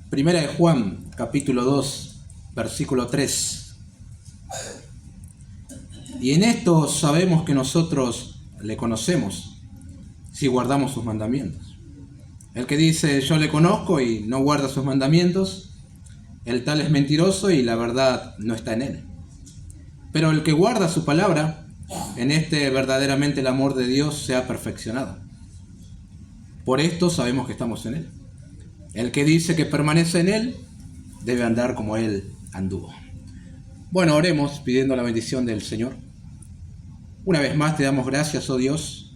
Primera de Juan, capítulo 2, versículo 3. Y en esto sabemos que nosotros le conocemos, si guardamos sus mandamientos. El que dice yo le conozco y no guarda sus mandamientos, el tal es mentiroso y la verdad no está en él. Pero el que guarda su palabra, en este verdaderamente el amor de Dios se ha perfeccionado. Por esto sabemos que estamos en él. El que dice que permanece en él, debe andar como él anduvo. Bueno, oremos pidiendo la bendición del Señor. Una vez más te damos gracias, oh Dios,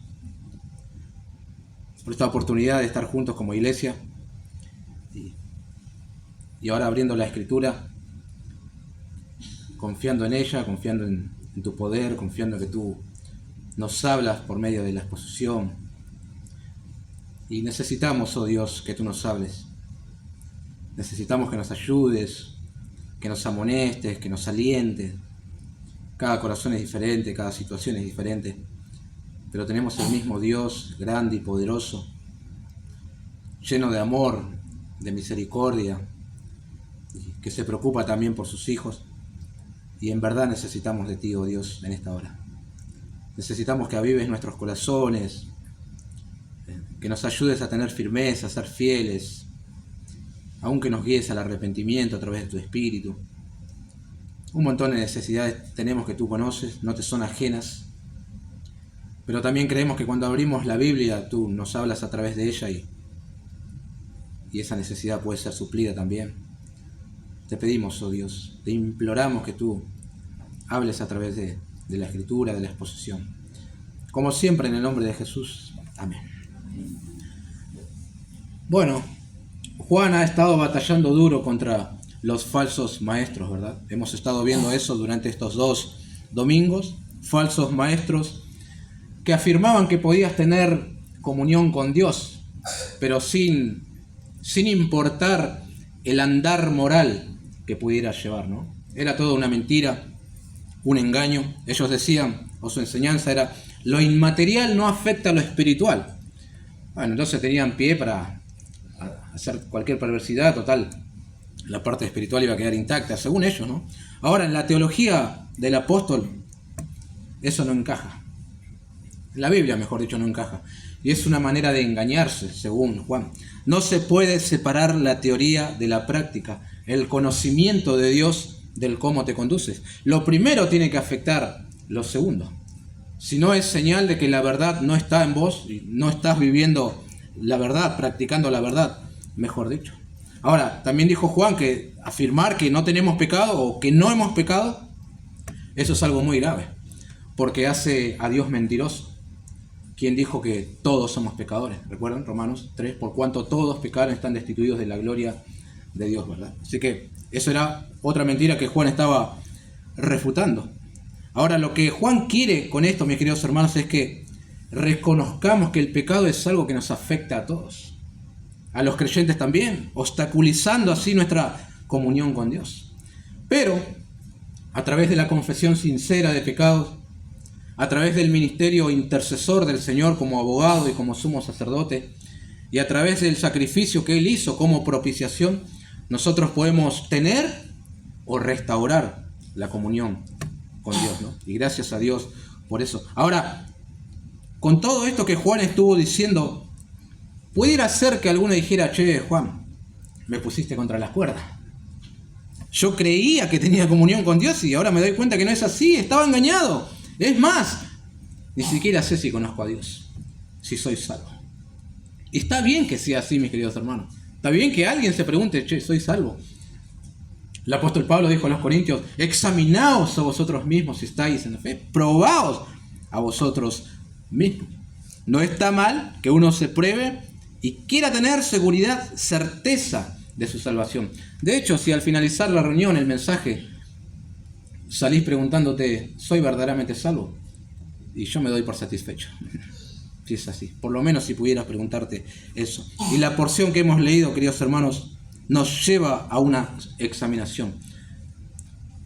por esta oportunidad de estar juntos como iglesia. Y ahora abriendo la Escritura, confiando en ella, confiando en tu poder, confiando en que tú nos hablas por medio de la exposición. Y necesitamos, oh Dios, que tú nos hables. Necesitamos que nos ayudes, que nos amonestes, que nos alientes. Cada corazón es diferente, cada situación es diferente, pero tenemos el mismo Dios, grande y poderoso, lleno de amor, de misericordia, que se preocupa también por sus hijos. Y en verdad necesitamos de ti, oh Dios, en esta hora. Necesitamos que avives nuestros corazones, que nos ayudes a tener firmeza, a ser fieles, aunque nos guíes al arrepentimiento a través de tu Espíritu. Un montón de necesidades tenemos que tú conoces, no te son ajenas, pero también creemos que cuando abrimos la Biblia tú nos hablas a través de ella y esa necesidad puede ser suplida también. Te pedimos, oh Dios, te imploramos que tú hables a través de la Escritura, de la exposición. Como siempre, en el nombre de Jesús. Amén. Bueno, Juan ha estado batallando duro contra los falsos maestros, ¿verdad? Hemos estado viendo eso durante estos 2 domingos. Falsos maestros que afirmaban que podías tener comunión con Dios, pero sin importar el andar moral que pudieras llevar, ¿no? Era toda una mentira, un engaño. Ellos decían, o su enseñanza era, lo inmaterial no afecta a lo espiritual. Bueno, entonces tenían pie para hacer cualquier perversidad, total, la parte espiritual iba a quedar intacta, según ellos, ¿no? Ahora, en la teología del apóstol, eso no encaja. En la Biblia, mejor dicho, no encaja. Y es una manera de engañarse, según Juan. No se puede separar la teoría de la práctica, el conocimiento de Dios del cómo te conduces. Lo primero tiene que afectar lo segundo. Si no, es señal de que la verdad no está en vos y no estás viviendo la verdad, practicando la verdad, mejor dicho. Ahora, también dijo Juan que afirmar que no tenemos pecado o que no hemos pecado, eso es algo muy grave, porque hace a Dios mentiroso. ¿Quién dijo que todos somos pecadores? ¿Recuerdan? Romanos 3, por cuanto todos pecaron están destituidos de la gloria de Dios, ¿verdad? Así que eso era otra mentira que Juan estaba refutando. Ahora, lo que Juan quiere con esto, mis queridos hermanos, es que reconozcamos que el pecado es algo que nos afecta a todos, a los creyentes también, obstaculizando así nuestra comunión con Dios. Pero a través de la confesión sincera de pecados, a través del ministerio intercesor del Señor como abogado y como sumo sacerdote, y a través del sacrificio que Él hizo como propiciación, nosotros podemos tener o restaurar la comunión con Dios, ¿no? Y gracias a Dios por eso. Ahora, con todo esto que Juan estuvo diciendo, pudiera ser que alguno dijera, che, Juan, me pusiste contra las cuerdas. Yo creía que tenía comunión con Dios y ahora me doy cuenta que no es así, estaba engañado. Es más, ni siquiera sé si conozco a Dios, si soy salvo. Y está bien que sea así, mis queridos hermanos. Está bien que alguien se pregunte, che, ¿soy salvo? El apóstol Pablo dijo a los corintios, examinaos a vosotros mismos si estáis en la fe, probaos a vosotros mismos. No está mal que uno se pruebe y quiera tener seguridad, certeza de su salvación. De hecho, si al finalizar la reunión, el mensaje, salís preguntándote, ¿soy verdaderamente salvo? Y yo me doy por satisfecho. Si es así, por lo menos si pudieras preguntarte eso. Y la porción que hemos leído, queridos hermanos, nos lleva a una examinación.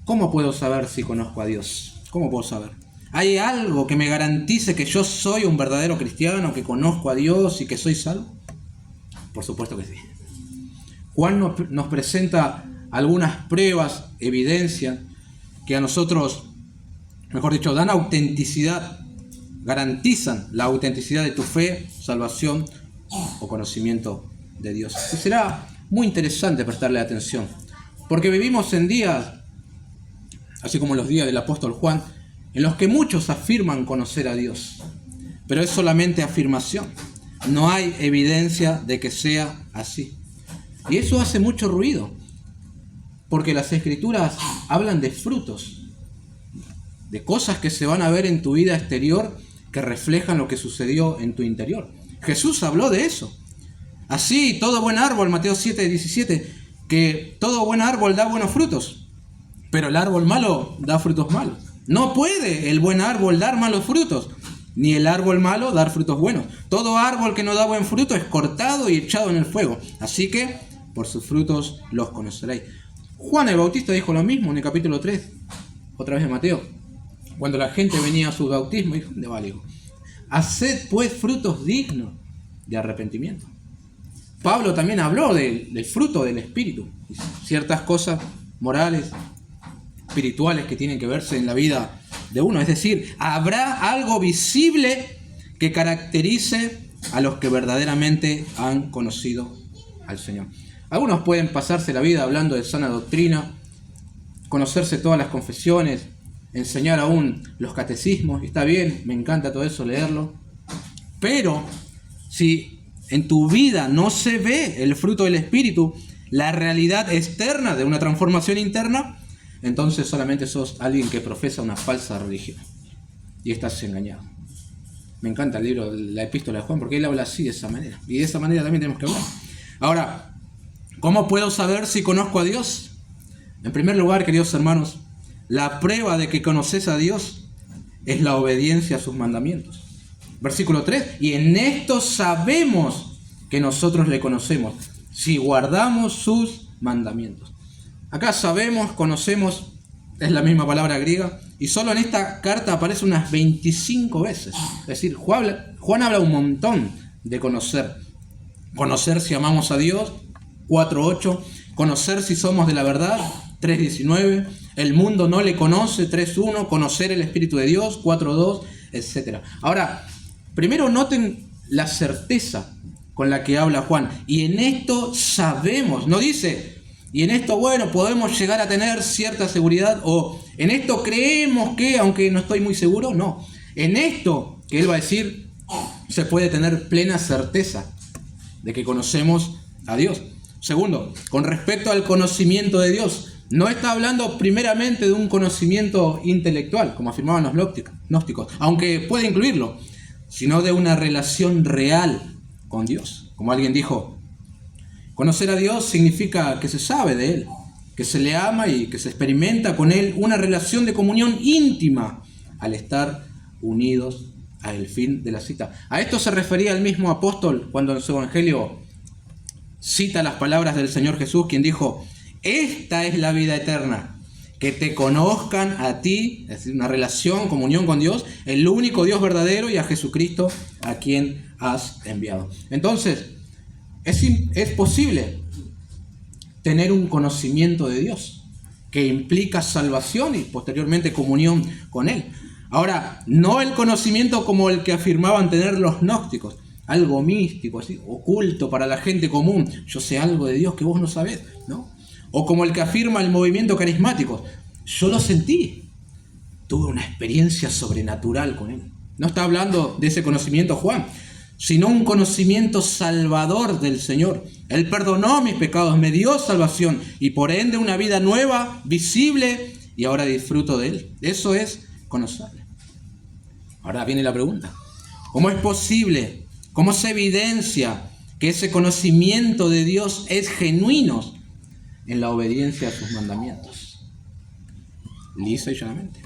¿Cómo puedo saber si conozco a Dios? ¿Cómo puedo saber? ¿Hay algo que me garantice que yo soy un verdadero cristiano, que conozco a Dios y que soy salvo? Por supuesto que sí. Juan nos presenta algunas pruebas, evidencias, que a nosotros, mejor dicho, dan autenticidad, garantizan la autenticidad de tu fe, salvación o conocimiento de Dios. Y será muy interesante prestarle atención, porque vivimos en días, así como los días del apóstol Juan, en los que muchos afirman conocer a Dios, pero es solamente afirmación. No hay evidencia de que sea así. Y eso hace mucho ruido, porque las Escrituras hablan de frutos, de cosas que se van a ver en tu vida exterior que reflejan lo que sucedió en tu interior. Jesús habló de eso. Así, todo buen árbol, Mateo 7:17, que todo buen árbol da buenos frutos, pero el árbol malo da frutos malos. No puede el buen árbol dar malos frutos, ni el árbol malo dar frutos buenos. Todo árbol que no da buen fruto es cortado y echado en el fuego. Así que, por sus frutos los conoceréis. Juan el Bautista dijo lo mismo en el capítulo 3, otra vez de Mateo. Cuando la gente venía a su bautismo, dijo, ¿dónde va? Dijo, haced pues frutos dignos de arrepentimiento. Pablo también habló del fruto del Espíritu, ciertas cosas morales, espirituales que tienen que verse en la vida de uno. Es decir, habrá algo visible que caracterice a los que verdaderamente han conocido al Señor. Algunos pueden pasarse la vida hablando de sana doctrina, conocerse todas las confesiones, enseñar aún los catecismos, y está bien, me encanta todo eso, leerlo, pero si en tu vida no se ve el fruto del Espíritu, la realidad externa de una transformación interna, entonces solamente sos alguien que profesa una falsa religión y estás engañado. Me encanta el libro, la epístola de Juan, porque él habla así, de esa manera, y de esa manera también tenemos que hablar. Ahora, ¿cómo puedo saber si conozco a Dios? En primer lugar, queridos hermanos, la prueba de que conoces a Dios es la obediencia a sus mandamientos. Versículo 3, y en esto sabemos que nosotros le conocemos, si guardamos sus mandamientos. Acá sabemos, conocemos, es la misma palabra griega, y solo en esta carta aparece unas 25 veces. Es decir, Juan habla un montón de conocer. Conocer si amamos a Dios, 4:8. Conocer si somos de la verdad, 3:19. El mundo no le conoce, 3:1. Conocer el Espíritu de Dios, 4:2, etc. Ahora, primero noten la certeza con la que habla Juan. Y en esto sabemos, no dice, y en esto, bueno, podemos llegar a tener cierta seguridad, o en esto creemos que, aunque no estoy muy seguro, no. En esto, que él va a decir, se puede tener plena certeza de que conocemos a Dios. Segundo, con respecto al conocimiento de Dios, no está hablando primeramente de un conocimiento intelectual, como afirmaban los gnósticos, aunque puede incluirlo, sino de una relación real con Dios. Como alguien dijo, conocer a Dios significa que se sabe de Él, que se le ama y que se experimenta con Él una relación de comunión íntima al estar unidos al fin de la cita. A esto se refería el mismo apóstol cuando en su evangelio cita las palabras del Señor Jesús, quien dijo, esta es la vida eterna, que te conozcan a ti, es decir, una relación, comunión con Dios, el único Dios verdadero, y a Jesucristo a quien has enviado. Entonces, es posible tener un conocimiento de Dios que implica salvación y posteriormente comunión con Él. Ahora, no el conocimiento como el que afirmaban tener los gnósticos, algo místico, así, oculto para la gente común. Yo sé algo de Dios que vos no sabés, ¿no? O como el que afirma el movimiento carismático. Yo lo sentí. Tuve una experiencia sobrenatural con Él. No está hablando de ese conocimiento Juan, sino un conocimiento salvador del Señor. Él perdonó mis pecados, me dio salvación y por ende una vida nueva, visible, y ahora disfruto de Él. Eso es conocerle. Ahora viene la pregunta. ¿Cómo es posible? ¿Cómo se evidencia que ese conocimiento de Dios es genuino en la obediencia a sus mandamientos? Lisa y llanamente.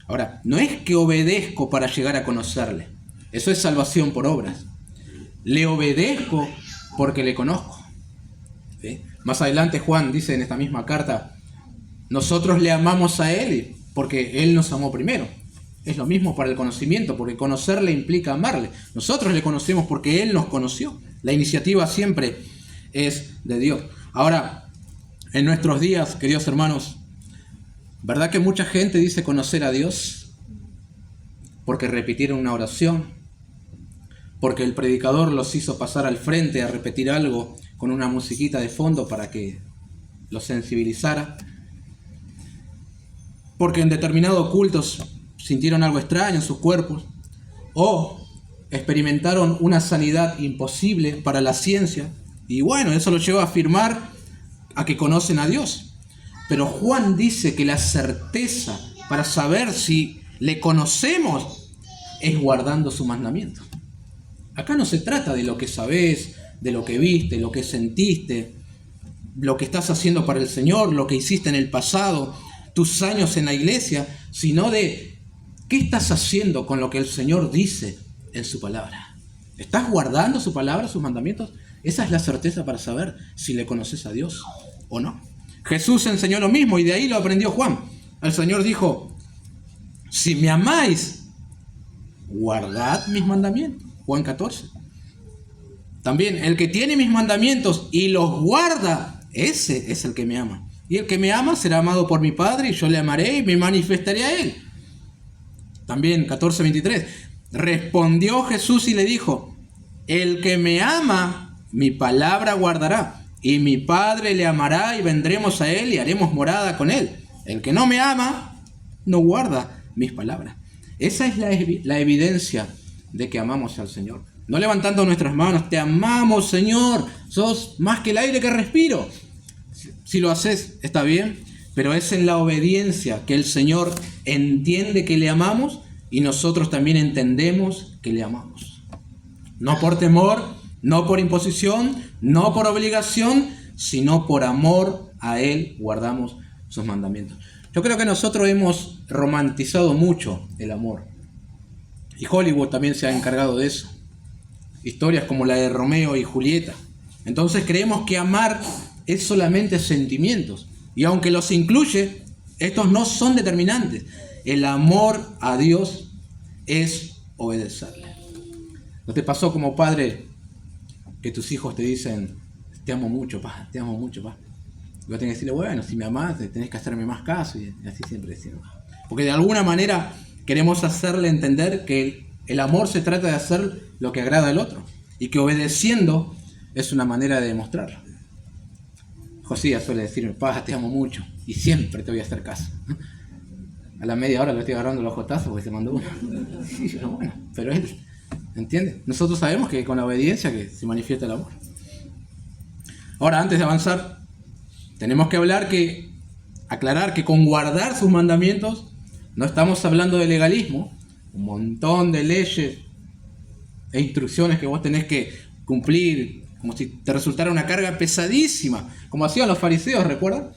Ahora, no es que obedezco para llegar a conocerle. Eso es salvación por obras. Le obedezco porque le conozco. ¿Sí? Más adelante Juan dice en esta misma carta, nosotros le amamos a Él porque Él nos amó primero. Es lo mismo para el conocimiento, porque conocerle implica amarle. Nosotros le conocemos porque Él nos conoció. La iniciativa siempre es de Dios. Ahora, en nuestros días, queridos hermanos, ¿verdad que mucha gente dice conocer a Dios porque repitieron una oración? Porque el predicador los hizo pasar al frente a repetir algo con una musiquita de fondo para que los sensibilizara. Porque en determinados cultos sintieron algo extraño en sus cuerpos. O experimentaron una sanidad imposible para la ciencia. Y bueno, eso los lleva a afirmar a que conocen a Dios. Pero Juan dice que la certeza para saber si le conocemos es guardando sus mandamientos. Acá no se trata de lo que sabés, de lo que viste, lo que sentiste, lo que estás haciendo para el Señor, lo que hiciste en el pasado, tus años en la iglesia, sino de qué estás haciendo con lo que el Señor dice en su palabra. ¿Estás guardando su palabra, sus mandamientos? Esa es la certeza para saber si le conoces a Dios o no. Jesús enseñó lo mismo y de ahí lo aprendió Juan. El Señor dijo, si me amáis, guardad mis mandamientos. Juan 14. También, el que tiene mis mandamientos y los guarda, ese es el que me ama. Y el que me ama será amado por mi Padre, y yo le amaré y me manifestaré a él. También 14:23. Respondió Jesús y le dijo, el que me ama, mi palabra guardará, y mi Padre le amará y vendremos a él y haremos morada con él. El que no me ama, no guarda mis palabras. Esa es la evidencia de que amamos al Señor. No levantando nuestras manos, te amamos, Señor, sos más que el aire que respiro. Si lo haces, está bien, pero es en la obediencia que el Señor entiende que le amamos y nosotros también entendemos que le amamos. No por temor, no por imposición, no por obligación, sino por amor a Él guardamos sus mandamientos. Yo creo que nosotros hemos romantizado mucho el amor. Y Hollywood también se ha encargado de eso. Historias como la de Romeo y Julieta. Entonces creemos que amar es solamente sentimientos. Y aunque los incluye, estos no son determinantes. El amor a Dios es obedecerle. ¿No te pasó como padre que tus hijos te dicen, te amo mucho, pa, te amo mucho, pa? Y vos tenés que decirle, bueno, si me amás, tenés que hacerme más caso. Y así siempre decimos. Porque de alguna manera queremos hacerle entender que el amor se trata de hacer lo que agrada al otro. Y que obedeciendo es una manera de demostrarlo. Josías suele decirme, pa, te amo mucho. Y siempre te voy a hacer caso. A la media hora le estoy agarrando los jotazos porque se mandó uno. Sí, pero bueno, pero él, ¿entiendes? Nosotros sabemos que con la obediencia que se manifiesta el amor. Ahora, antes de avanzar, tenemos que aclarar que con guardar sus mandamientos no estamos hablando de legalismo, un montón de leyes e instrucciones que vos tenés que cumplir, como si te resultara una carga pesadísima, como hacían los fariseos, ¿recuerdan?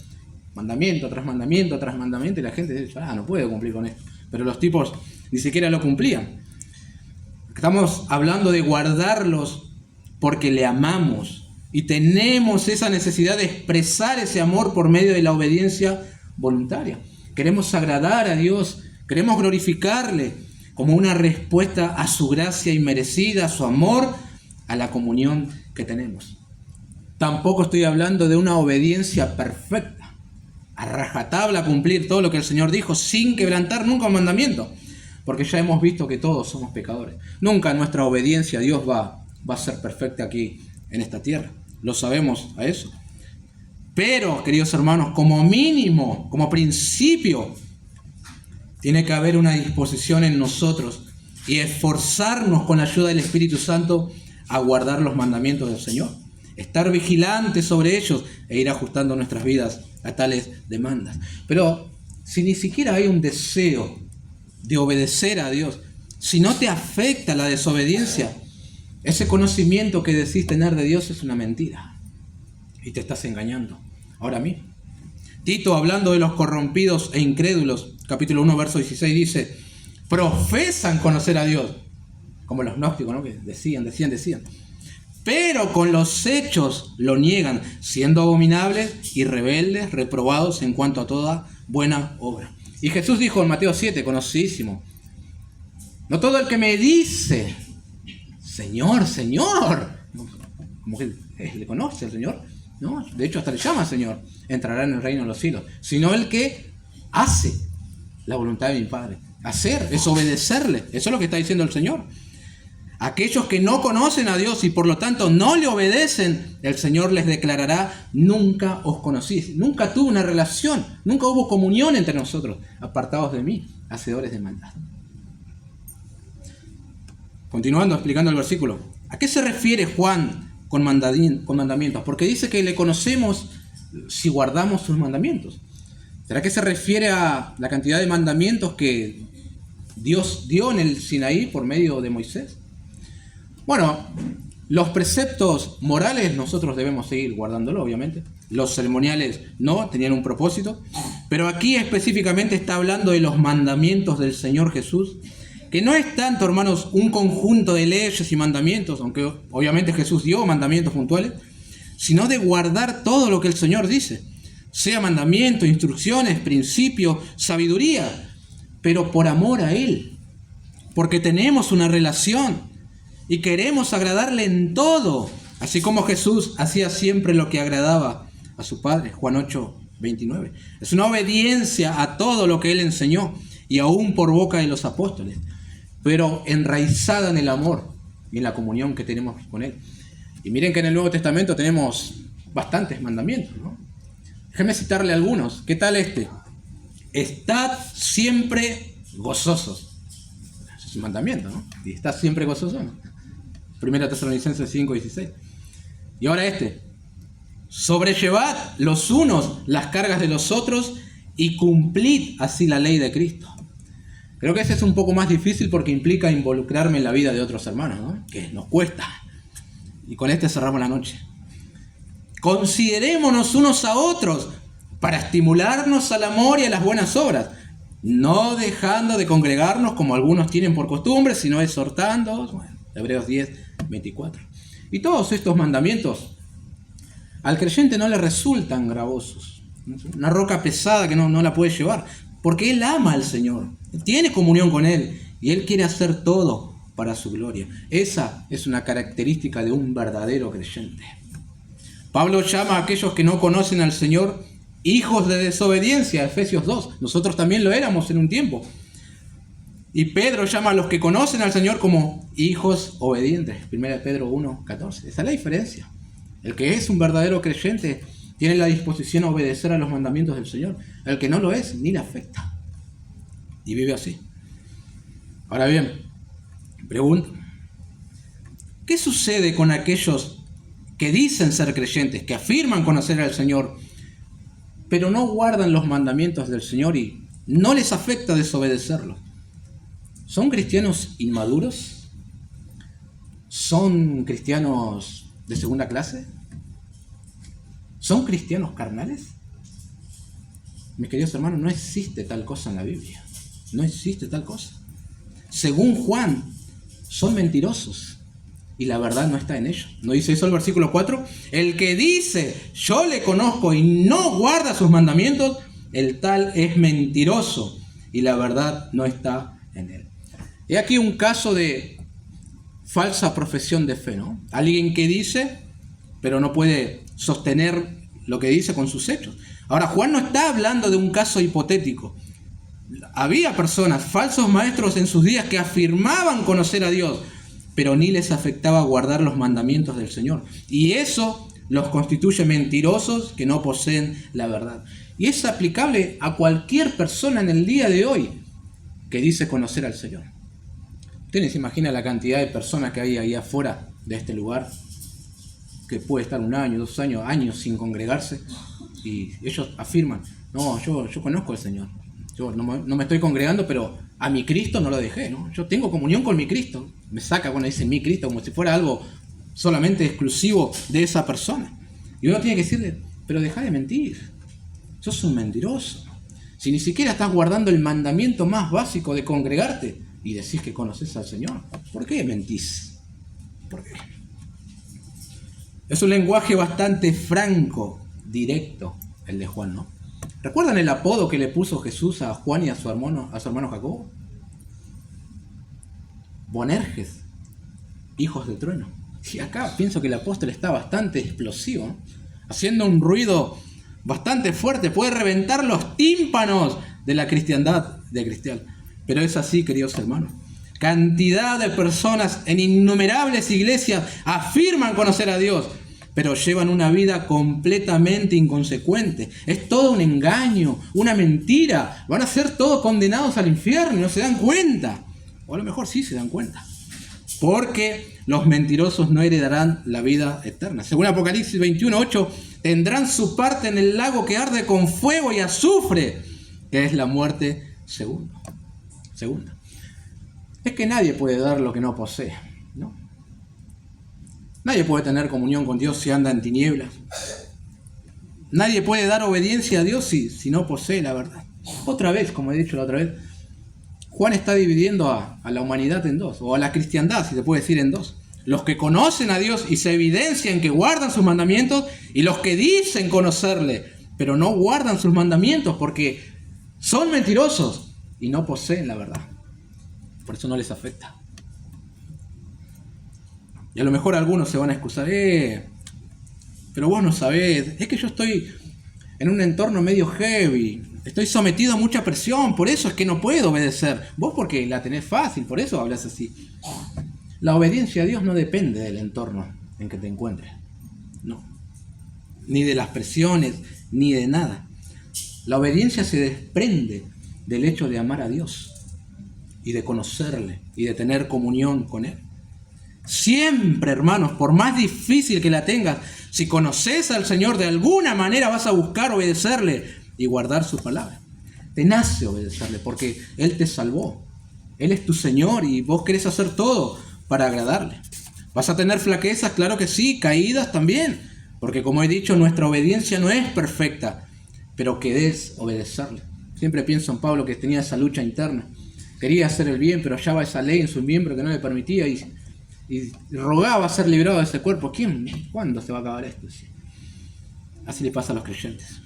Mandamiento tras mandamiento tras mandamiento, y la gente dice, no puedo cumplir con esto. Pero los tipos ni siquiera lo cumplían. Estamos hablando de guardarlos porque le amamos y tenemos esa necesidad de expresar ese amor por medio de la obediencia voluntaria. Queremos agradar a Dios, queremos glorificarle como una respuesta a su gracia inmerecida, a su amor, a la comunión que tenemos. Tampoco estoy hablando de una obediencia perfecta, a rajatabla cumplir todo lo que el Señor dijo sin quebrantar nunca un mandamiento, porque ya hemos visto que todos somos pecadores. Nunca nuestra obediencia a Dios va a ser perfecta aquí en esta tierra. Lo sabemos a eso. Pero, queridos hermanos, como mínimo, como principio, tiene que haber una disposición en nosotros y esforzarnos con la ayuda del Espíritu Santo a guardar los mandamientos del Señor. Estar vigilantes sobre ellos e ir ajustando nuestras vidas a tales demandas. Pero si ni siquiera hay un deseo de obedecer a Dios, si no te afecta la desobediencia, ese conocimiento que decís tener de Dios es una mentira y te estás engañando ahora mismo. Tito, hablando de los corrompidos e incrédulos, capítulo 1, verso 16, dice, profesan conocer a Dios, como los gnósticos, ¿no? Que decían, pero con los hechos lo niegan, siendo abominables y rebeldes, reprobados en cuanto a toda buena obra. Y Jesús dijo en Mateo 7, conocidísimo, no todo el que me dice, Señor, Señor, como que le conoce al Señor, ¿no? De hecho, hasta le llama Señor, entrará en el reino de los cielos, sino el que hace la voluntad de mi Padre. Hacer es obedecerle, eso es lo que está diciendo el Señor. Aquellos que no conocen a Dios y por lo tanto no le obedecen, el Señor les declarará: nunca os conocí, nunca tuve una relación, nunca hubo comunión entre nosotros, apartados de mí, hacedores de maldad. Continuando explicando el versículo, ¿a qué se refiere Juan con mandamientos? Porque dice que le conocemos si guardamos sus mandamientos. ¿Será que se refiere a la cantidad de mandamientos que Dios dio en el Sinaí por medio de Moisés? Bueno, los preceptos morales nosotros debemos seguir guardándolo, obviamente. Los ceremoniales no, tenían un propósito. Pero aquí específicamente está hablando de los mandamientos del Señor Jesús, que no es tanto, hermanos, un conjunto de leyes y mandamientos, aunque obviamente Jesús dio mandamientos puntuales, sino de guardar todo lo que el Señor dice, sea mandamiento, instrucciones, principios, sabiduría, pero por amor a Él, porque tenemos una relación y queremos agradarle en todo, así como Jesús hacía siempre lo que agradaba a su Padre. Juan 8:29. Es una obediencia a todo lo que Él enseñó, y aún por boca de los apóstoles, pero enraizada en el amor y en la comunión que tenemos con Él. Y miren que en el Nuevo Testamento tenemos bastantes mandamientos, ¿no? Déjenme citarle algunos. ¿Qué tal este? Estad siempre gozosos. Ese es un mandamiento, ¿no? Y estad siempre gozosos, ¿no? 1 Tesalonicenses 5:16. Y ahora este: sobrellevad los unos las cargas de los otros y cumplid así la ley de Cristo. Creo que ese es un poco más difícil porque implica involucrarme en la vida de otros hermanos, ¿no? Que nos cuesta. Y con este cerramos la noche. Considerémonos unos a otros para estimularnos al amor y a las buenas obras, no dejando de congregarnos como algunos tienen por costumbre, sino exhortándoos. Bueno, Hebreos 10:24. Y todos estos mandamientos al creyente no le resultan gravosos. Una roca pesada que no la puede llevar, porque él ama al Señor, tiene comunión con Él y Él quiere hacer todo para su gloria. Esa es una característica de un verdadero creyente. Pablo llama a aquellos que no conocen al Señor hijos de desobediencia, Efesios 2. Nosotros también lo éramos en un tiempo. Y Pedro llama a los que conocen al Señor como hijos obedientes, 1 Pedro 1:14. Esa es la diferencia. El que es un verdadero creyente tiene la disposición a obedecer a los mandamientos del Señor. El que no lo es, ni le afecta. Y vive así. Ahora bien, pregunto: ¿qué sucede con aquellos que dicen ser creyentes, que afirman conocer al Señor, pero no guardan los mandamientos del Señor y no les afecta desobedecerlos? ¿Son cristianos inmaduros? ¿Son cristianos de segunda clase? ¿Son cristianos carnales? Mis queridos hermanos, no existe tal cosa en la Biblia. No existe tal cosa. Según Juan, son mentirosos y la verdad no está en ellos. ¿No dice eso el versículo 4? El que dice, yo le conozco y no guarda sus mandamientos, el tal es mentiroso y la verdad no está en él. He aquí un caso de falsa profesión de fe, ¿no? Alguien que dice, pero no puede sostener lo que dice con sus hechos. Ahora, Juan no está hablando de un caso hipotético. Había personas, falsos maestros en sus días, que afirmaban conocer a Dios, pero ni les afectaba guardar los mandamientos del Señor. Y eso los constituye mentirosos que no poseen la verdad. Y es aplicable a cualquier persona en el día de hoy que dice conocer al Señor. ¿Ustedes se imaginan la cantidad de personas que hay ahí afuera de este lugar, que puede estar 1 año, 2 años, años sin congregarse? Y ellos afirman, no, yo conozco al Señor. Yo no me estoy congregando, pero a mi Cristo no lo dejé, ¿no? Yo tengo comunión con mi Cristo. Me saca cuando dice mi Cristo, como si fuera algo solamente exclusivo de esa persona. Y uno tiene que decirle, pero deja de mentir. Sos un mentiroso. Si ni siquiera estás guardando el mandamiento más básico de congregarte y decís que conoces al Señor, ¿por qué mentís? ¿Por qué? Es un lenguaje bastante franco, directo, el de Juan, ¿no? ¿Recuerdan el apodo que le puso Jesús a Juan y a su hermano Jacobo? Boanerges, hijos del trueno. Y acá pienso que el apóstol está bastante explosivo, ¿no? haciendo un ruido bastante fuerte, puede reventar los tímpanos de la cristiandad de Cristian. Pero es así, queridos hermanos. Cantidad de personas en innumerables iglesias afirman conocer a Dios, pero llevan una vida completamente inconsecuente. Es todo un engaño, una mentira. Van a ser todos condenados al infierno y no se dan cuenta. O a lo mejor sí se dan cuenta. Porque los mentirosos no heredarán la vida eterna. Según Apocalipsis 21:8, tendrán su parte en el lago que arde con fuego y azufre, que es la muerte segunda. Es que nadie puede dar lo que no posee, ¿no? Nadie puede tener comunión con Dios si anda en tinieblas. Nadie puede dar obediencia a Dios si no posee la verdad. Otra vez, como he dicho la otra vez, Juan está dividiendo a la humanidad en dos, o a la cristiandad, si se puede decir, en dos. Los que conocen a Dios y se evidencian que guardan sus mandamientos, y los que dicen conocerle, pero no guardan sus mandamientos porque son mentirosos y no poseen la verdad. Por eso no les afecta. Y a lo mejor algunos se van a excusar, pero vos no sabés, es que yo estoy en un entorno medio heavy, estoy sometido a mucha presión, por eso es que no puedo obedecer. Vos porque la tenés fácil, por eso hablas así. La obediencia a Dios no depende del entorno en que te encuentres, no. Ni de las presiones, ni de nada. La obediencia se desprende del hecho de amar a Dios y de conocerle y de tener comunión con Él. Siempre, hermanos, por más difícil que la tengas, si conoces al Señor de alguna manera vas a buscar obedecerle y guardar su palabra. Te nace obedecerle porque Él te salvó. Él es tu Señor y vos querés hacer todo para agradarle. ¿Vas a tener flaquezas? Claro que sí, caídas también, porque como he dicho, nuestra obediencia no es perfecta, pero querés obedecerle. Siempre pienso en Pablo, que tenía esa lucha interna. Quería hacer el bien, pero hallaba esa ley en su miembro que no le permitía y rogaba ser librado de ese cuerpo. ¿Cuándo se va a acabar esto? Así le pasa a los creyentes.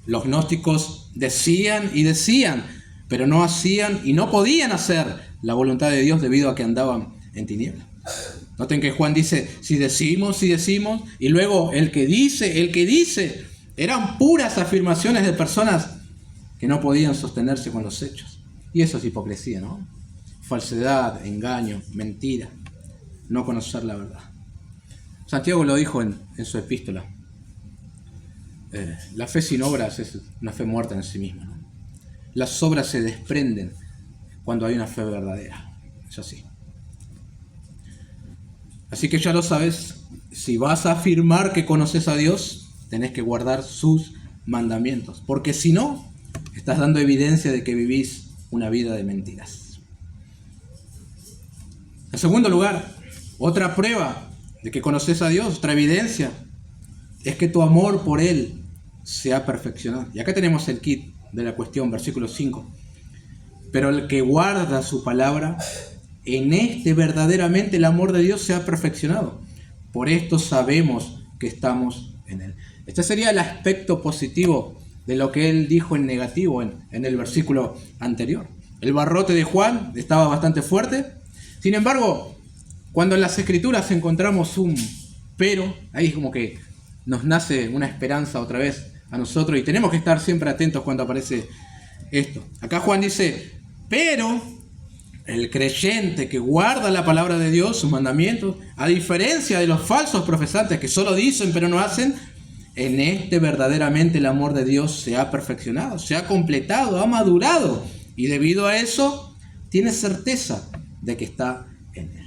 Los gnósticos decían, pero no hacían y no podían hacer la voluntad de Dios debido a que andaban en tinieblas. Noten que Juan dice, si decimos, y luego el que dice, eran puras afirmaciones de personas que no podían sostenerse con los hechos. Y eso es hipocresía, ¿no? Falsedad, engaño, mentira, no conocer la verdad. Santiago lo dijo en su epístola. La fe sin obras es una fe muerta en sí misma, ¿no? Las obras se desprenden cuando hay una fe verdadera. Es así. Así que ya lo sabes, si vas a afirmar que conoces a Dios, tenés que guardar sus mandamientos, porque si no, estás dando evidencia de que vivís una vida de mentiras. En segundo lugar, otra prueba de que conoces a Dios, otra evidencia, es que tu amor por Él se ha perfeccionado. Y acá tenemos el kit de la cuestión, versículo 5. Pero el que guarda su palabra, en este verdaderamente el amor de Dios se ha perfeccionado. Por esto sabemos que estamos en Él. Este sería el aspecto positivo de lo que él dijo en negativo en el versículo anterior. El barrote de Juan estaba bastante fuerte. Sin embargo, cuando en las Escrituras encontramos un pero, ahí como que nos nace una esperanza otra vez a nosotros y tenemos que estar siempre atentos cuando aparece esto. Acá Juan dice, pero el creyente que guarda la palabra de Dios, sus mandamientos, a diferencia de los falsos profesantes que solo dicen pero no hacen, en este verdaderamente el amor de Dios se ha perfeccionado, se ha completado, ha madurado, y debido a eso tiene certeza de que está en Él.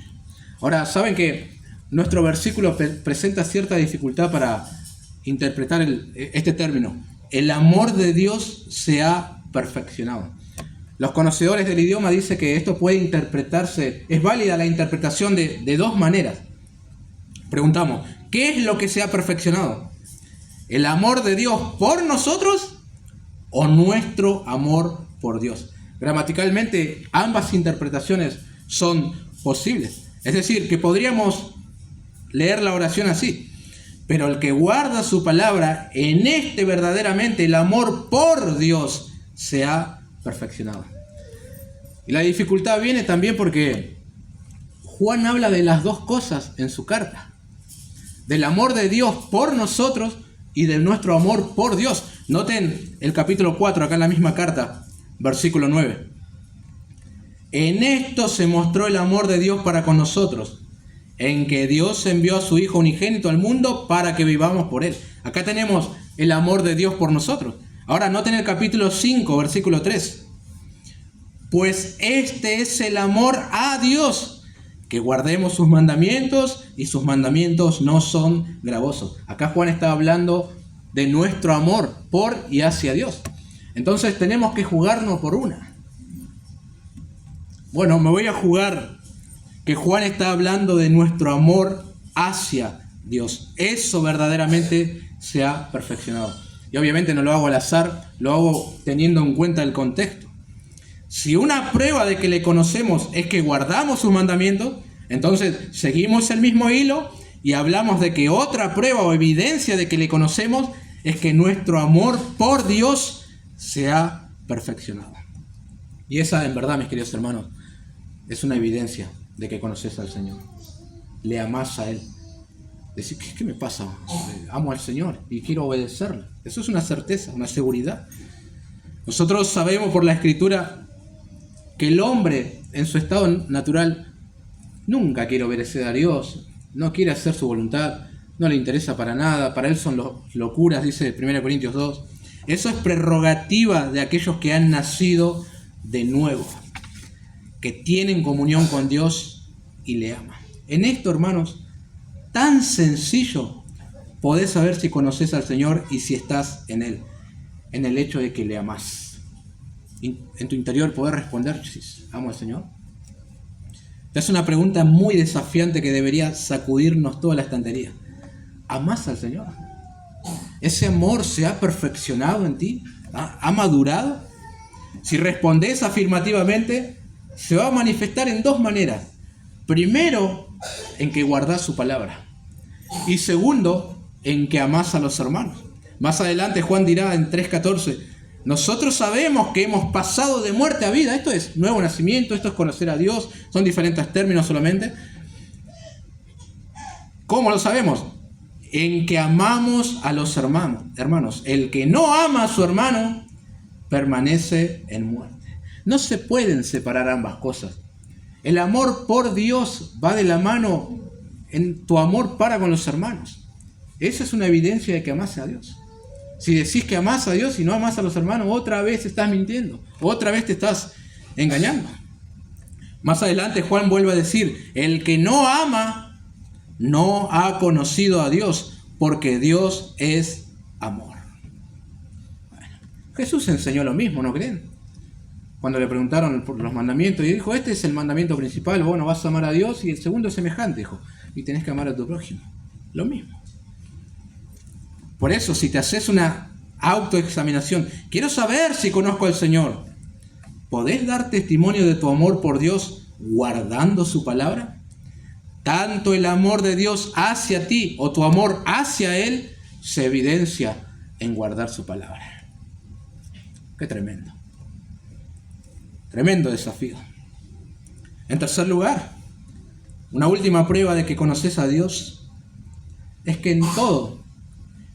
Ahora, saben que nuestro versículo presenta cierta dificultad para interpretar este término. El amor de Dios se ha perfeccionado. Los conocedores del idioma dicen que esto puede interpretarse, es válida la interpretación de dos maneras. Preguntamos, ¿qué es lo que se ha perfeccionado? ¿El amor de Dios por nosotros o nuestro amor por Dios? Gramaticalmente, ambas interpretaciones son posibles. Es decir, que podríamos leer la oración así. Pero el que guarda su palabra, en este verdaderamente el amor por Dios se ha perfeccionado. Y la dificultad viene también porque Juan habla de las dos cosas en su carta. del amor de Dios por nosotros y de nuestro amor por Dios. Noten el capítulo 4, acá en la misma carta, versículo 9. En esto se mostró el amor de Dios para con nosotros, en que Dios envió a su Hijo unigénito al mundo para que vivamos por Él. Acá tenemos el amor de Dios por nosotros. Ahora noten el capítulo 5, versículo 3. Pues este es el amor a Dios, que guardemos sus mandamientos, y sus mandamientos no son gravosos. Acá Juan está hablando de nuestro amor por y hacia Dios. Entonces tenemos que jugarnos por una. Bueno, me voy a jugar que Juan está hablando de nuestro amor hacia Dios. Eso verdaderamente se ha perfeccionado. Y obviamente no lo hago al azar, lo hago teniendo en cuenta el contexto. Si una prueba de que le conocemos es que guardamos sus mandamientos, entonces seguimos el mismo hilo y hablamos de que otra prueba o evidencia de que le conocemos es que nuestro amor por Dios se ha perfeccionado. Y esa, en verdad, mis queridos hermanos, es una evidencia de que conoces al Señor. Le amás a Él. Decir, ¿qué me pasa? Amo al Señor y quiero obedecerle. Eso es una certeza, una seguridad. Nosotros sabemos por la Escritura que el hombre en su estado natural nunca quiere obedecer a Dios, no quiere hacer su voluntad, no le interesa para nada, para él son locuras, dice 1 Corintios 2. Eso es prerrogativa de aquellos que han nacido de nuevo, que tienen comunión con Dios y le aman. En esto, hermanos, tan sencillo, podés saber si conoces al Señor y si estás en Él, en el hecho de que le amás. En tu interior podés responder, ¿amo al Señor? Es una pregunta muy desafiante que debería sacudirnos toda la estantería. ¿Amás al Señor? ¿Ese amor se ha perfeccionado en ti? ¿Ha madurado? Si respondés afirmativamente, se va a manifestar en dos maneras. Primero, en que guardás su palabra. Y segundo, en que amás a los hermanos. Más adelante Juan dirá en 3:14, nosotros sabemos que hemos pasado de muerte a vida. Esto es nuevo nacimiento, esto es conocer a Dios. Son diferentes términos solamente. ¿Cómo lo sabemos? En que amamos a los hermanos. El que no ama a su hermano permanece en muerte. No se pueden separar ambas cosas. El amor por Dios va de la mano en tu amor para con los hermanos. Esa es una evidencia de que amás a Dios. Si decís que amás a Dios y no amás a los hermanos, otra vez estás mintiendo, otra vez te estás engañando. Más adelante Juan vuelve a decir, el que no ama no ha conocido a Dios, porque Dios es amor. Bueno, Jesús enseñó lo mismo, ¿no creen? Cuando le preguntaron por los mandamientos, y dijo, este es el mandamiento principal, bueno, vas a amar a Dios, y el segundo es semejante, dijo, y tenés que amar a tu prójimo. Lo mismo. Por eso, si te haces una autoexaminación, quiero saber si conozco al Señor, ¿podés dar testimonio de tu amor por Dios guardando su palabra? Tanto el amor de Dios hacia ti o tu amor hacia Él se evidencia en guardar su palabra. Qué tremendo. Tremendo desafío. En tercer lugar, una última prueba de que conoces a Dios es que en todo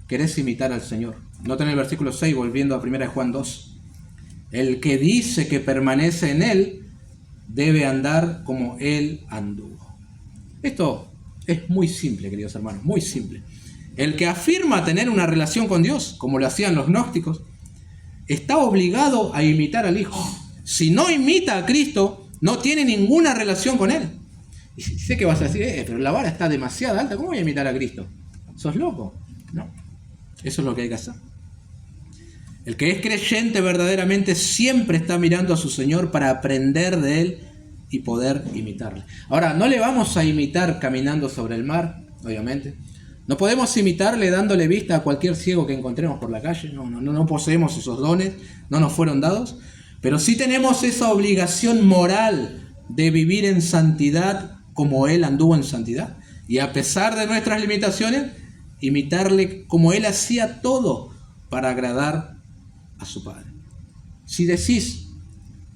querés imitar al Señor. Noten el versículo 6, volviendo a 1 Juan 2. El que dice que permanece en Él debe andar como Él anduvo. Esto es muy simple, queridos hermanos, muy simple. El que afirma tener una relación con Dios, como lo hacían los gnósticos, está obligado a imitar al Hijo. Si no imita a Cristo, no tiene ninguna relación con Él. Y sé que vas a decir, pero la vara está demasiado alta, ¿cómo voy a imitar a Cristo? ¿Sos loco? No, eso es lo que hay que hacer. El que es creyente verdaderamente siempre está mirando a su Señor para aprender de Él y poder imitarle. Ahora, no le vamos a imitar caminando sobre el mar, obviamente. No podemos imitarle dándole vista a cualquier ciego que encontremos por la calle. No poseemos esos dones, no nos fueron dados. Pero sí tenemos esa obligación moral de vivir en santidad como Él anduvo en santidad. Y a pesar de nuestras limitaciones, imitarle como Él hacía todo para agradar a su Padre. Si decís,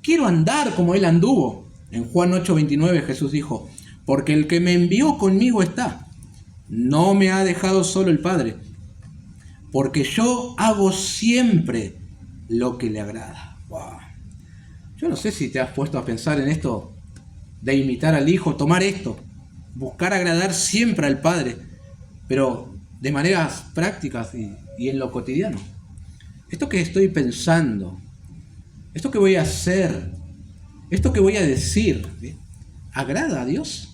quiero andar como Él anduvo, en Juan 8:29 Jesús dijo, porque el que me envió conmigo está, no me ha dejado solo el Padre, porque yo hago siempre lo que le agrada. Wow. Yo no sé si te has puesto a pensar en esto de imitar al Hijo, tomar esto, buscar agradar siempre al Padre, pero de maneras prácticas y en lo cotidiano. Esto que estoy pensando, esto que voy a hacer, esto que voy a decir, ¿sí?, ¿agrada a Dios?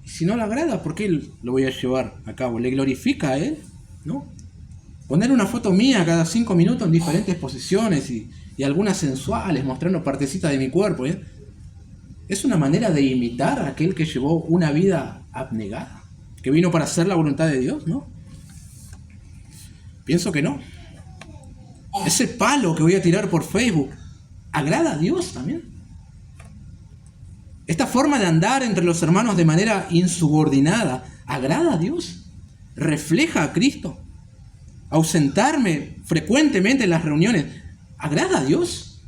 Y si no le agrada, ¿por qué lo voy a llevar a cabo? ¿Le glorifica a Él? ¿No? Poner una foto mía cada 5 minutos en diferentes posiciones y algunas sensuales, mostrando partecitas de mi cuerpo, ¿eh? ¿Es una manera de imitar a aquel que llevó una vida abnegada? ¿Que vino para hacer la voluntad de Dios? ¿No? Pienso que no. Ese palo que voy a tirar por Facebook, ¿agrada a Dios también? Esta forma de andar entre los hermanos de manera insubordinada, ¿agrada a Dios? ¿Refleja a Cristo? ¿Ausentarme frecuentemente en las reuniones, agrada a Dios?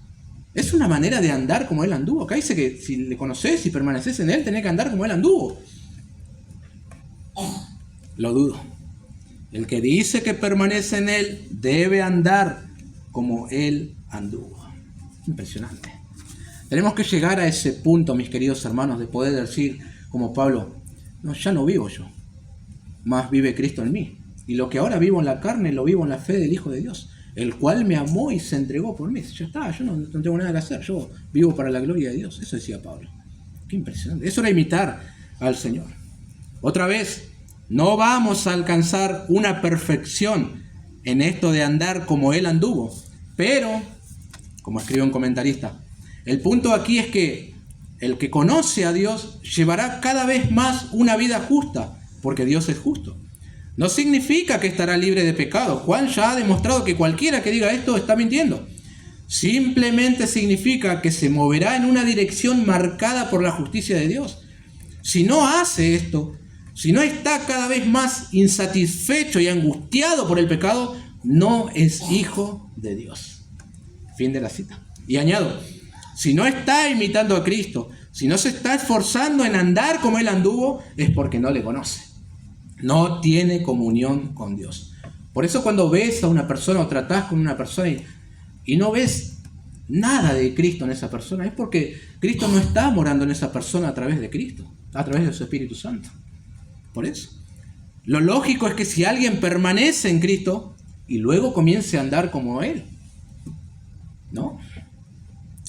¿Es una manera de andar como Él anduvo? Acá dice que si le conocés y permanecés en Él, tenés que andar como Él anduvo. Lo dudo. El que dice que permanece en Él debe andar como Él anduvo. Impresionante. Tenemos que llegar a ese punto, mis queridos hermanos, de poder decir, como Pablo, no, ya no vivo yo, más vive Cristo en mí. Y lo que ahora vivo en la carne, lo vivo en la fe del Hijo de Dios, el cual me amó y se entregó por mí. Ya está, yo no tengo nada que hacer, yo vivo para la gloria de Dios. Eso decía Pablo. Qué impresionante. Eso era imitar al Señor. Otra vez, no vamos a alcanzar una perfección en esto de andar como Él anduvo, pero, como escribe un comentarista, el punto aquí es que el que conoce a Dios llevará cada vez más una vida justa, porque Dios es justo. No significa que estará libre de pecado. Juan ya ha demostrado que cualquiera que diga esto está mintiendo. Simplemente significa que se moverá en una dirección marcada por la justicia de Dios. Si no hace esto, si no está cada vez más insatisfecho y angustiado por el pecado, no es hijo de Dios. Fin de la cita. Y añado, si no está imitando a Cristo, si no se está esforzando en andar como Él anduvo, es porque no le conoce. No tiene comunión con Dios. Por eso cuando ves a una persona o tratás con una persona y no ves nada de Cristo en esa persona, es porque Cristo no está morando en esa persona a través de Cristo, a través de su Espíritu Santo. Por eso. Lo lógico es que si alguien permanece en Cristo y luego comience a andar como Él, ¿no?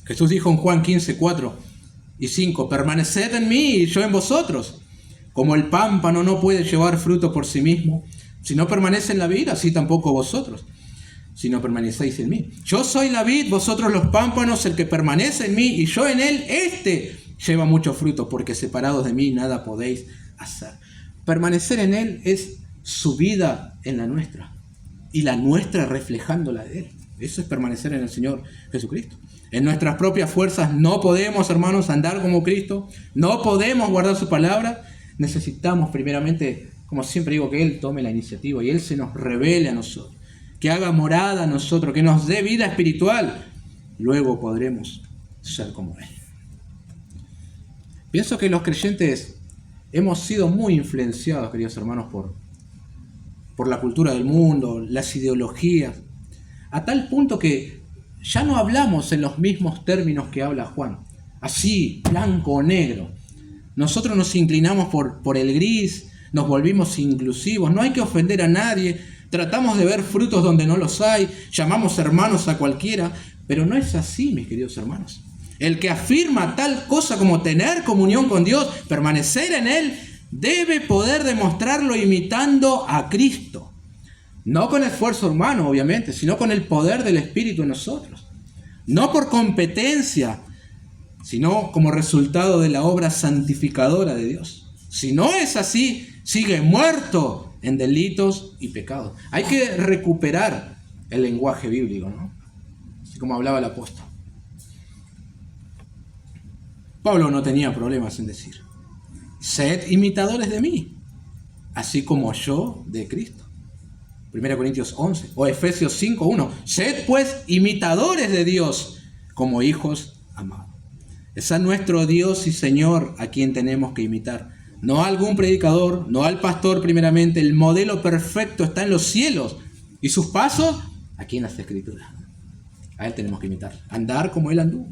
Jesús dijo en Juan 15, 4 y 5, permaneced en mí y yo en vosotros. Como el pámpano no puede llevar fruto por sí mismo, si no permanece en la vid, así tampoco vosotros, si no permanecéis en mí. Yo soy la vid, vosotros los pámpanos, el que permanece en mí y yo en él, este lleva mucho fruto, porque separados de mí nada podéis hacer. Permanecer en él es su vida en la nuestra, y la nuestra reflejando la de él. Eso es permanecer en el Señor Jesucristo. En nuestras propias fuerzas no podemos, hermanos, andar como Cristo, no podemos guardar su palabra. Necesitamos primeramente, como siempre digo, que Él tome la iniciativa y Él se nos revele a nosotros, que haga morada a nosotros, que nos dé vida espiritual. Luego podremos ser como Él. Pienso que los creyentes hemos sido muy influenciados, queridos hermanos, por la cultura del mundo, las ideologías, a tal punto que ya no hablamos en los mismos términos que habla Juan, así, blanco o negro. Nosotros nos inclinamos por el gris, nos volvimos inclusivos, no hay que ofender a nadie, tratamos de ver frutos donde no los hay, llamamos hermanos a cualquiera, pero no es así, mis queridos hermanos. El que afirma tal cosa como tener comunión con Dios, permanecer en Él, debe poder demostrarlo imitando a Cristo. No con esfuerzo humano, obviamente, sino con el poder del Espíritu en nosotros. No por competencia, sino como resultado de la obra santificadora de Dios. Si no es así, sigue muerto en delitos y pecados. Hay que recuperar el lenguaje bíblico, ¿no? Así como hablaba el apóstol. Pablo no tenía problemas en decir, sed imitadores de mí, así como yo de Cristo. 1 Corintios 11 o Efesios 5:1. Sed pues imitadores de Dios como hijos amados. Es a nuestro Dios y Señor a quien tenemos que imitar, no a algún predicador, no al pastor primeramente. El modelo perfecto está en los cielos. ¿Y sus pasos? Aquí en las Escrituras. A Él tenemos que imitar. Andar como Él anduvo.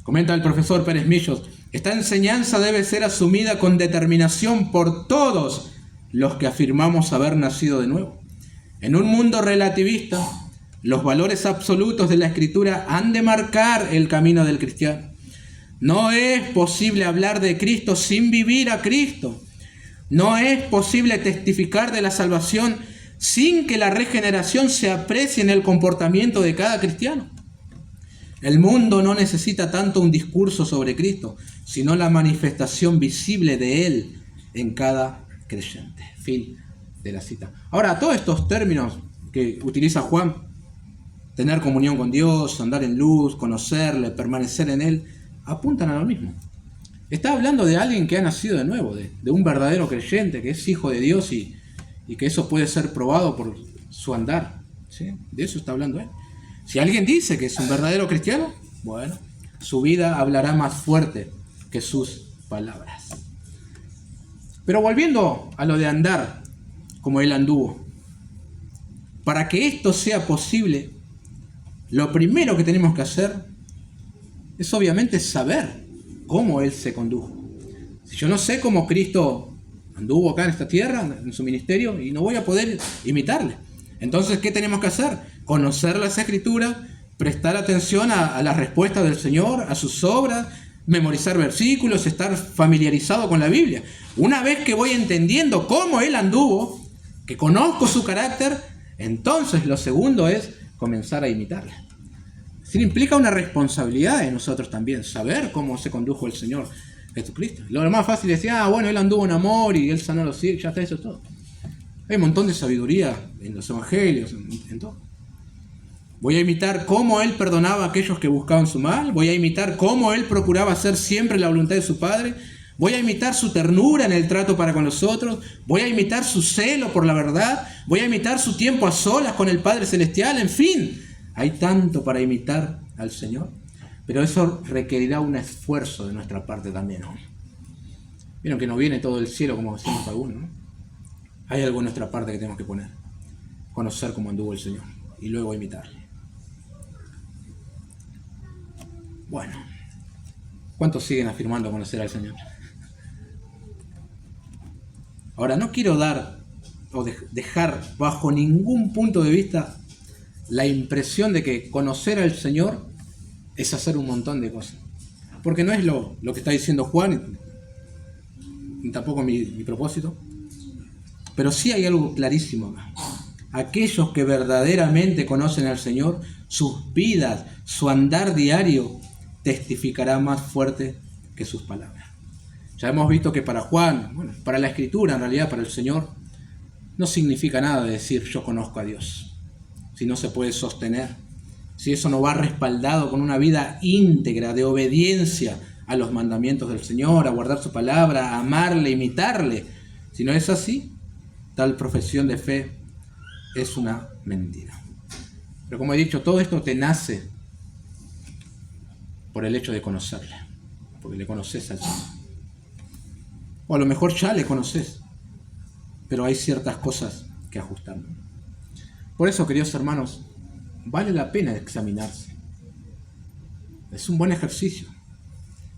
Comenta el profesor Pérez Millos: esta enseñanza debe ser asumida con determinación por todos los que afirmamos haber nacido de nuevo. En un mundo relativista, los valores absolutos de la Escritura han de marcar el camino del cristiano. No es posible hablar de Cristo sin vivir a Cristo. No es posible testificar de la salvación sin que la regeneración se aprecie en el comportamiento de cada cristiano. El mundo no necesita tanto un discurso sobre Cristo, sino la manifestación visible de Él en cada creyente. Fin de la cita. Ahora, todos estos términos que utiliza Juan, tener comunión con Dios, andar en luz, conocerle, permanecer en Él, apuntan a lo mismo. Está hablando de alguien que ha nacido de nuevo, de un verdadero creyente, que es hijo de Dios y que eso puede ser probado por su andar. ¿Sí? De eso está hablando él. Si alguien dice que es un verdadero cristiano, bueno, su vida hablará más fuerte que sus palabras. Pero volviendo a lo de andar como él anduvo, para que esto sea posible, lo primero que tenemos que hacer es obviamente saber cómo él se condujo. Si yo no sé cómo Cristo anduvo acá en esta tierra, en su ministerio, y no voy a poder imitarle. Entonces, ¿qué tenemos que hacer? Conocer las Escrituras, prestar atención a las respuestas del Señor, a sus obras, memorizar versículos, estar familiarizado con la Biblia. Una vez que voy entendiendo cómo Él anduvo, que conozco su carácter, entonces lo segundo es comenzar a imitarle. Sí, implica una responsabilidad en nosotros también, saber cómo se condujo el Señor Jesucristo. Lo más fácil es decir, bueno, Él anduvo en amor y Él sanó a los ciegos, ya está, eso es todo. Hay un montón de sabiduría en los evangelios, en todo. Voy a imitar cómo Él perdonaba a aquellos que buscaban su mal. Voy a imitar cómo Él procuraba hacer siempre la voluntad de su Padre. Voy a imitar su ternura en el trato para con los otros. Voy a imitar su celo por la verdad. Voy a imitar su tiempo a solas con el Padre Celestial. En fin, hay tanto para imitar al Señor. Pero eso requerirá un esfuerzo de nuestra parte también, ¿no? Vieron que no viene todo del cielo, como decimos algunos, ¿no? Hay algo en nuestra parte que tenemos que poner. Conocer cómo anduvo el Señor y luego imitarle. Bueno, ¿cuántos siguen afirmando conocer al Señor? Ahora, no quiero dar o dejar bajo ningún punto de vista la impresión de que conocer al Señor es hacer un montón de cosas. Porque no es lo que está diciendo Juan, ni tampoco mi propósito. Pero sí hay algo clarísimo acá. Aquellos que verdaderamente conocen al Señor, sus vidas, su andar diario, testificará más fuerte que sus palabras. Ya hemos visto que para Juan, bueno, para la Escritura, en realidad para el Señor, no significa nada decir yo conozco a Dios. Si no se puede sostener, si eso no va respaldado con una vida íntegra de obediencia a los mandamientos del Señor, a guardar su palabra, a amarle, imitarle. Si no es así, tal profesión de fe es una mentira. Pero como he dicho, todo esto te nace por el hecho de conocerle, porque le conoces al Señor. O a lo mejor ya le conoces, pero hay ciertas cosas que ajustar. Por eso, queridos hermanos, vale la pena examinarse. Es un buen ejercicio.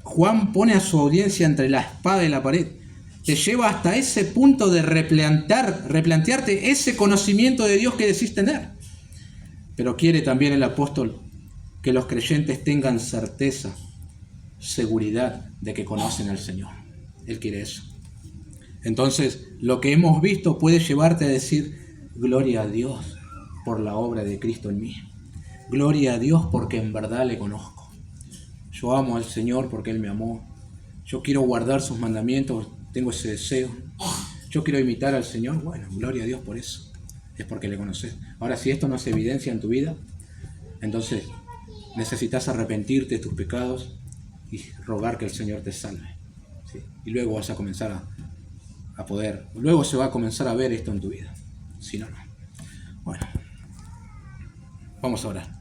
Juan pone a su audiencia entre la espada y la pared. Te lleva hasta ese punto de replantearte ese conocimiento de Dios que decís tener. Pero quiere también el apóstol que los creyentes tengan certeza, seguridad de que conocen al Señor. Él quiere eso. Entonces, lo que hemos visto puede llevarte a decir, gloria a Dios por la obra de Cristo en mí. Gloria a Dios porque en verdad le conozco. Yo amo al Señor porque Él me amó. Yo quiero guardar sus mandamientos, tengo ese deseo. Yo quiero imitar al Señor. Bueno, gloria a Dios por eso. Es porque le conoces. Ahora, si esto no se evidencia en tu vida, entonces necesitas arrepentirte de tus pecados y rogar que el Señor te salve. ¿Sí? Y luego vas a comenzar a poder, luego se va a comenzar a ver esto en tu vida. Si no, no. Bueno, vamos a orar.